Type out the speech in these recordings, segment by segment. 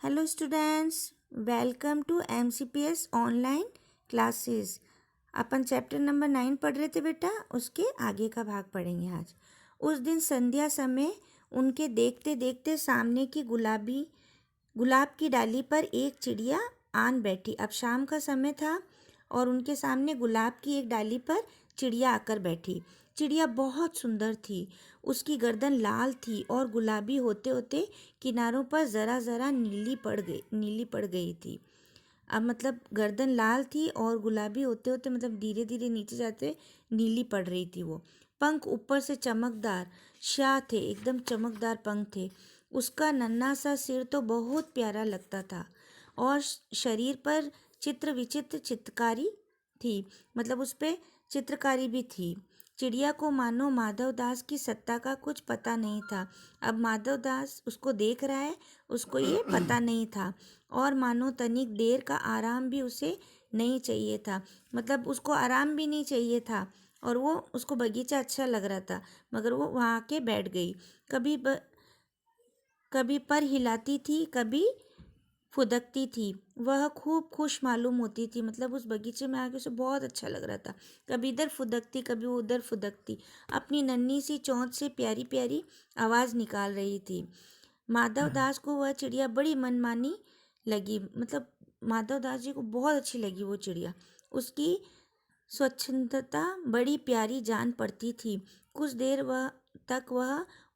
Hello students, welcome to MCPS online classes. अपन chapter number 9 पढ़ रहे थे बेटा, उसके आगे का भाग पढ़ेंगे आज। उस दिन संध्या समय उनके देखते देखते सामने की गुलाब की डाली पर एक चिड़िया आन बैठी। अब शाम का समय था और उनके सामने गुलाब की एक डाली पर चिड़िया आकर बैठी। चिड़िया बहुत सुंदर थी। उसकी गर्दन लाल थी और गुलाबी होते होते किनारों पर ज़रा ज़रा नीली पड़ गई थी। अब मतलब गर्दन लाल थी और गुलाबी होते होते मतलब धीरे धीरे नीचे जाते नीली पड़ रही थी वो। पंख ऊपर से चमकदार शाह थे, एकदम चमकदार पंख थे। उसका नन्हा सा सिर तो बहुत प्यारा लगता था और शरीर पर चित्र विचित्र चित्रकारी थी, मतलब उस पे चित्रकारी भी थी। चिड़िया को मानो माधव दास की सत्ता का कुछ पता नहीं था। अब माधव दास उसको देख रहा है, उसको ये पता नहीं था। और मानो तनिक देर का आराम भी उसे नहीं चाहिए था, मतलब उसको आराम भी नहीं चाहिए था। और वो उसको बगीचा अच्छा लग रहा था, मगर वो वहाँ आके बैठ गई। कभी पर हिलाती थी, कभी फुदकती थी। वह खूब खुश मालूम होती थी, मतलब उस बगीचे में आके उसे बहुत अच्छा लग रहा था। कभी इधर फुदकती, कभी उधर फुदकती, अपनी नन्ही सी चोंच से प्यारी प्यारी आवाज़ निकाल रही थी। माधव दास को वह चिड़िया बड़ी मनमानी लगी, मतलब माधव दास जी को बहुत अच्छी लगी वो चिड़िया। उसकी स्वच्छंदता बड़ी प्यारी जान पड़ती थी। कुछ देर वह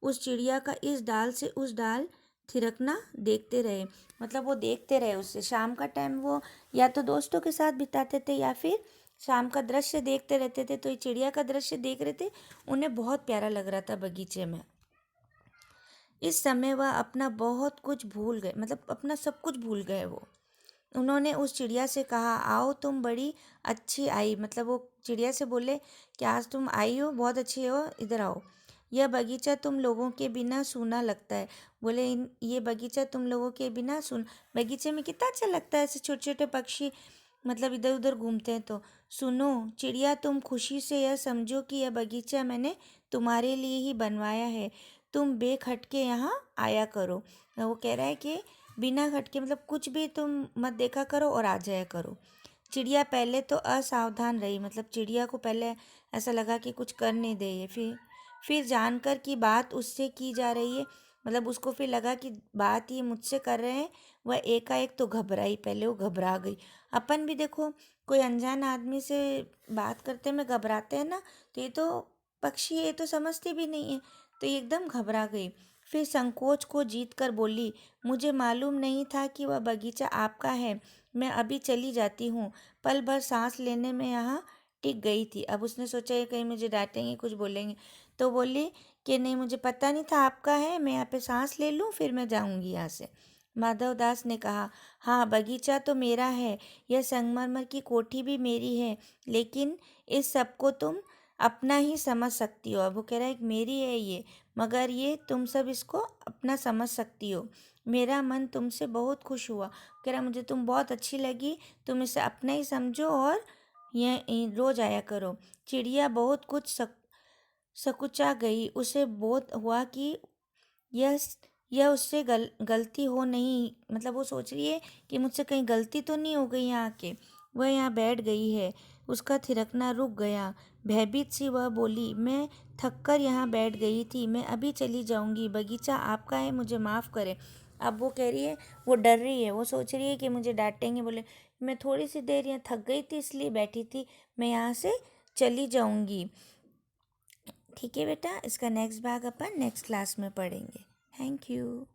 उस चिड़िया का इस डाल से उस डाल थिरकना देखते रहे, मतलब वो देखते रहे उससे। शाम का टाइम वो या तो दोस्तों के साथ बिताते थे या फिर शाम का दृश्य देखते रहते थे। तो ये चिड़िया का दृश्य देख रहे थे, उन्हें बहुत प्यारा लग रहा था बगीचे में। इस समय वह अपना बहुत कुछ भूल गए, मतलब अपना सब कुछ भूल गए वो। उन्होंने उस चिड़िया से कहा, आओ तुम बड़ी अच्छी आई, मतलब वो चिड़िया से बोले कि आज तुम आई हो, बहुत अच्छी हो, इधर आओ। यह बगीचा तुम लोगों के बिना सूना लगता है। बोले ये बगीचा तुम लोगों के बिना बगीचे में कितना अच्छा लगता है, ऐसे छोटे छोटे पक्षी मतलब इधर उधर घूमते हैं। तो सुनो चिड़िया, तुम खुशी से यह समझो कि यह बगीचा मैंने तुम्हारे लिए ही बनवाया है। तुम बेखटके यहाँ आया करो। वो कह रहा है कि बिना खटके, मतलब कुछ भी तुम मत देखा करो और आ जाया करो। चिड़िया पहले तो असावधान रही, मतलब चिड़िया को पहले ऐसा लगा कि कुछ कर नहीं दे ये। फिर जानकर कि बात उससे की जा रही है, मतलब उसको फिर लगा कि बात ये मुझसे कर रहे हैं, वह एकाएक तो घबराई। पहले वो घबरा गई। अपन भी देखो, कोई अनजान आदमी से बात करते में घबराते हैं ना, तो ये तो पक्षी ये तो समझती भी नहीं है, तो ये एकदम घबरा गई। फिर संकोच को जीत कर बोली, मुझे मालूम नहीं था कि वह बगीचा आपका है। मैं अभी चली जाती हूँ। पल भर सांस लेने में यहाँ टिक गई थी। अब उसने सोचा ये कहीं मुझे डांटेंगे, कुछ बोलेंगे, तो बोली कि नहीं, मुझे पता नहीं था आपका है, मैं यहाँ पे सांस ले लूँ, फिर मैं जाऊँगी यहाँ से। माधव दास ने कहा, हाँ बगीचा तो मेरा है, यह संगमरमर की कोठी भी मेरी है, लेकिन इस सब को तुम अपना ही समझ सकती हो। अब वो कह रहा है मेरी है ये, मगर ये तुम सब इसको अपना समझ सकती हो। मेरा मन तुमसे बहुत खुश हुआ। कह रहा मुझे तुम बहुत अच्छी लगी, तुम इसे अपना ही समझो और ये रोज आया करो। चिड़िया बहुत कुछ सकुचा गई। उसे बोध हुआ कि यह यह उससे गलती हो नहीं, मतलब वो सोच रही है कि मुझसे कहीं गलती तो नहीं हो गई यहाँ के। वह यहाँ बैठ गई है। उसका थिरकना रुक गया। भयभीत सी वह बोली, मैं थक कर यहाँ बैठ गई थी, मैं अभी चली जाऊँगी। बगीचा आपका है, मुझे माफ़ करें। अब वो कह रही है, वो डर रही है, वो सोच रही है कि मुझे डांटेंगे। बोले मैं थोड़ी सी देर यहाँ थक गई थी इसलिए बैठी थी, मैं यहाँ से चली जाऊँगी। ठीक है बेटा, इसका नेक्स्ट भाग अपन नेक्स्ट क्लास में पढ़ेंगे। Thank you.